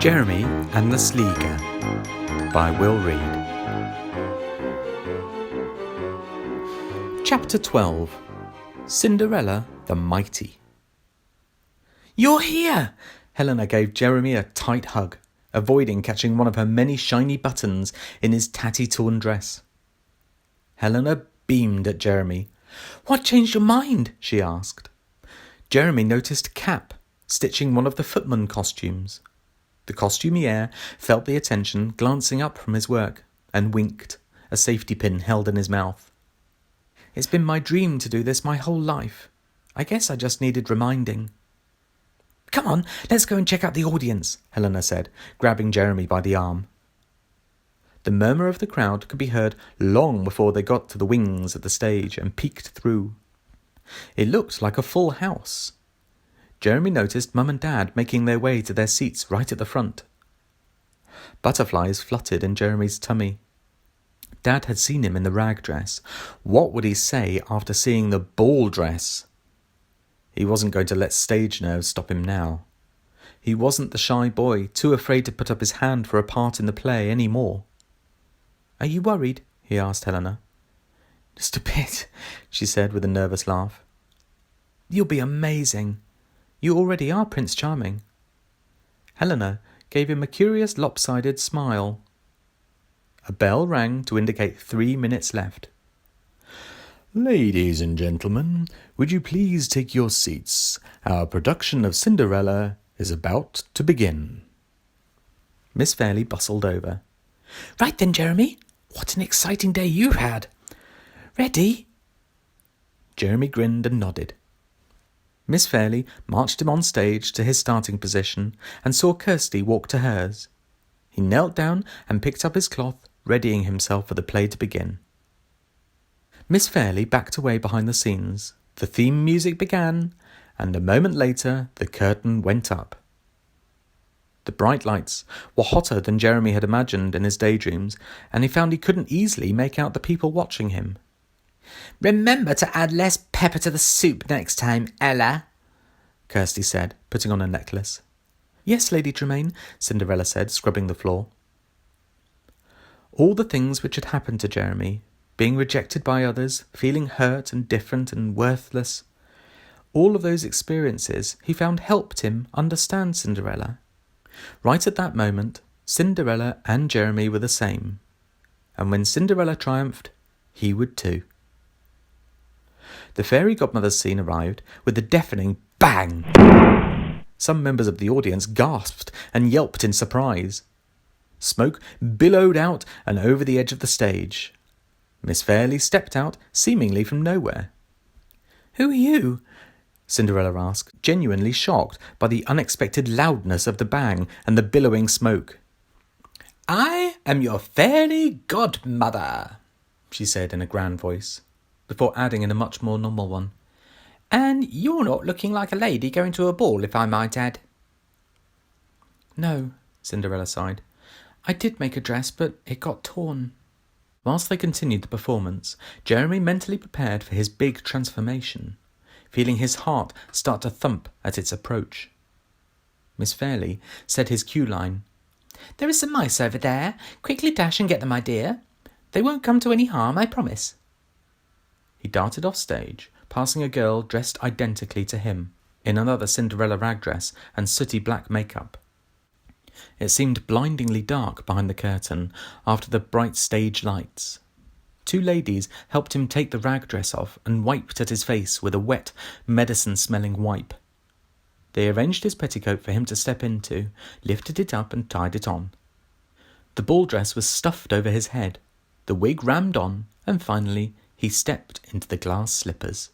Jeremy and the Sleagur by Will Reed. Chapter 12. Cinderella the Mighty. "You're here!" Helena gave Jeremy a tight hug, avoiding catching one of her many shiny buttons in his tatty torn dress. Helena beamed at Jeremy. "What changed your mind?" she asked. Jeremy noticed Cap stitching one of the footman costumes. The costumier felt the attention, glancing up from his work, and winked, a safety pin held in his mouth. "It's been my dream to do this my whole life. I guess I just needed reminding." "Come on, let's go and check out the audience," Helena said, grabbing Jeremy by the arm. The murmur of the crowd could be heard long before they got to the wings of the stage and peeked through. It looked like a full house. Jeremy noticed Mum and Dad making their way to their seats right at the front. Butterflies fluttered in Jeremy's tummy. Dad had seen him in the rag dress. What would he say after seeing the ball dress? He wasn't going to let stage nerves stop him now. He wasn't the shy boy, too afraid to put up his hand for a part in the play any more. "Are you worried?" he asked Helena. "Just a bit," she said with a nervous laugh. "You'll be amazing. You already are Prince Charming." Helena gave him a curious lopsided smile. A bell rang to indicate 3 minutes left. "Ladies and gentlemen, would you please take your seats? Our production of Cinderella is about to begin." Miss Fairley bustled over. "Right then, Jeremy. What an exciting day you've had. Ready?" Jeremy grinned and nodded. Miss Fairley marched him on stage to his starting position and saw Kirsty walk to hers. He knelt down and picked up his cloth, readying himself for the play to begin. Miss Fairley backed away behind the scenes. The theme music began, and a moment later the curtain went up. The bright lights were hotter than Jeremy had imagined in his daydreams, and he found he couldn't easily make out the people watching him. "Remember to add less pepper to the soup next time, Ella," Kirsty said, putting on a necklace. "Yes, Lady Tremaine," Cinderella said, scrubbing the floor. All the things which had happened to Jeremy, being rejected by others, feeling hurt and different and worthless, all of those experiences he found helped him understand Cinderella. Right at that moment, Cinderella and Jeremy were the same, and when Cinderella triumphed, he would too. The fairy godmother's scene arrived with a deafening bang. Some members of the audience gasped and yelped in surprise. Smoke billowed out and over the edge of the stage. Miss Fairley stepped out, seemingly from nowhere. "Who are you?" Cinderella asked, genuinely shocked by the unexpected loudness of the bang and the billowing smoke. "I am your fairy godmother," she said in a grand voice, before adding in a much more normal one. "And you're not looking like a lady going to a ball, if I might add." "No," Cinderella sighed. "I did make a dress, but it got torn." Whilst they continued the performance, Jeremy mentally prepared for his big transformation, feeling his heart start to thump at its approach. Miss Fairley said his cue line. "There are some mice over there. Quickly dash and get them, my dear. They won't come to any harm, I promise." He darted off stage, passing a girl dressed identically to him, in another Cinderella rag dress and sooty black makeup. It seemed blindingly dark behind the curtain after the bright stage lights. 2 ladies helped him take the rag dress off and wiped at his face with a wet, medicine-smelling wipe. They arranged his petticoat for him to step into, lifted it up and tied it on. The ball dress was stuffed over his head, the wig rammed on, and finally he stepped into the glass slippers.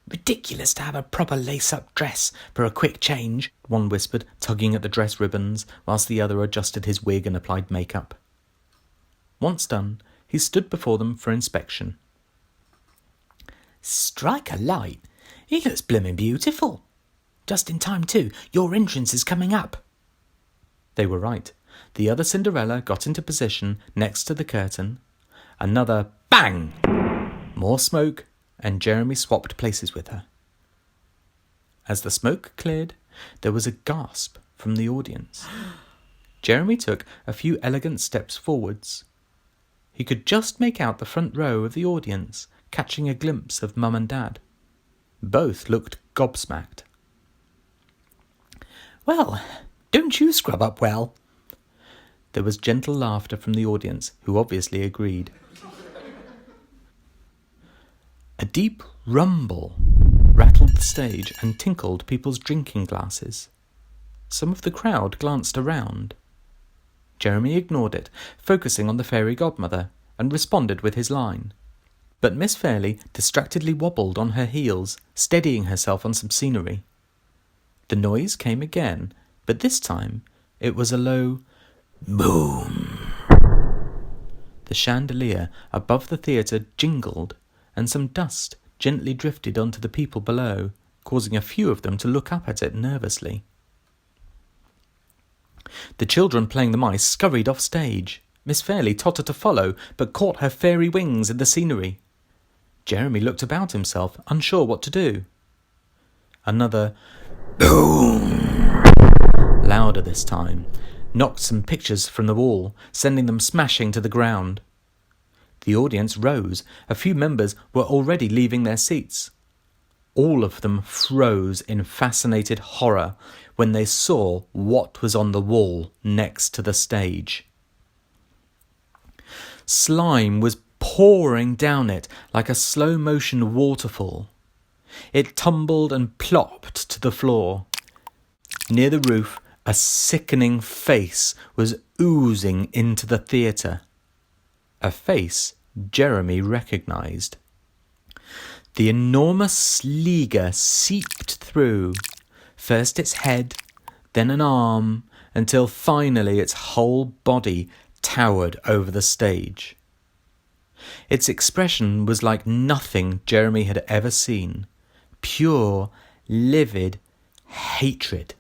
"Ridiculous to have a proper lace-up dress for a quick change," one whispered, tugging at the dress ribbons, whilst the other adjusted his wig and applied makeup. Once done, he stood before them for inspection. "Strike a light. He looks blooming beautiful. Just in time too, your entrance is coming up." They were right. The other Cinderella got into position next to the curtain. Another bang! More smoke, and Jeremy swapped places with her. As the smoke cleared, there was a gasp from the audience. Jeremy took a few elegant steps forwards. He could just make out the front row of the audience, catching a glimpse of Mum and Dad. Both looked gobsmacked. "Well, don't you scrub up well?" There was gentle laughter from the audience, who obviously agreed. A deep rumble rattled the stage and tinkled people's drinking glasses. Some of the crowd glanced around. Jeremy ignored it, focusing on the fairy godmother, and responded with his line. But Miss Fairlie distractedly wobbled on her heels, steadying herself on some scenery. The noise came again, but this time it was a low boom. The chandelier above the theatre jingled, and some dust gently drifted onto the people below, causing a few of them to look up at it nervously. The children playing the mice scurried off stage. Miss Fairlie tottered to follow, but caught her fairy wings in the scenery. Jeremy looked about himself, unsure what to do. Another boom, louder this time, knocked some pictures from the wall, sending them smashing to the ground. The audience rose. A few members were already leaving their seats. All of them froze in fascinated horror when they saw what was on the wall next to the stage. Slime was pouring down it like a slow-motion waterfall. It tumbled and plopped to the floor. Near the roof, a sickening face was oozing into the theatre. A face Jeremy recognised. The enormous Sleagur seeped through, first its head, then an arm, until finally its whole body towered over the stage. Its expression was like nothing Jeremy had ever seen. Pure, livid hatred.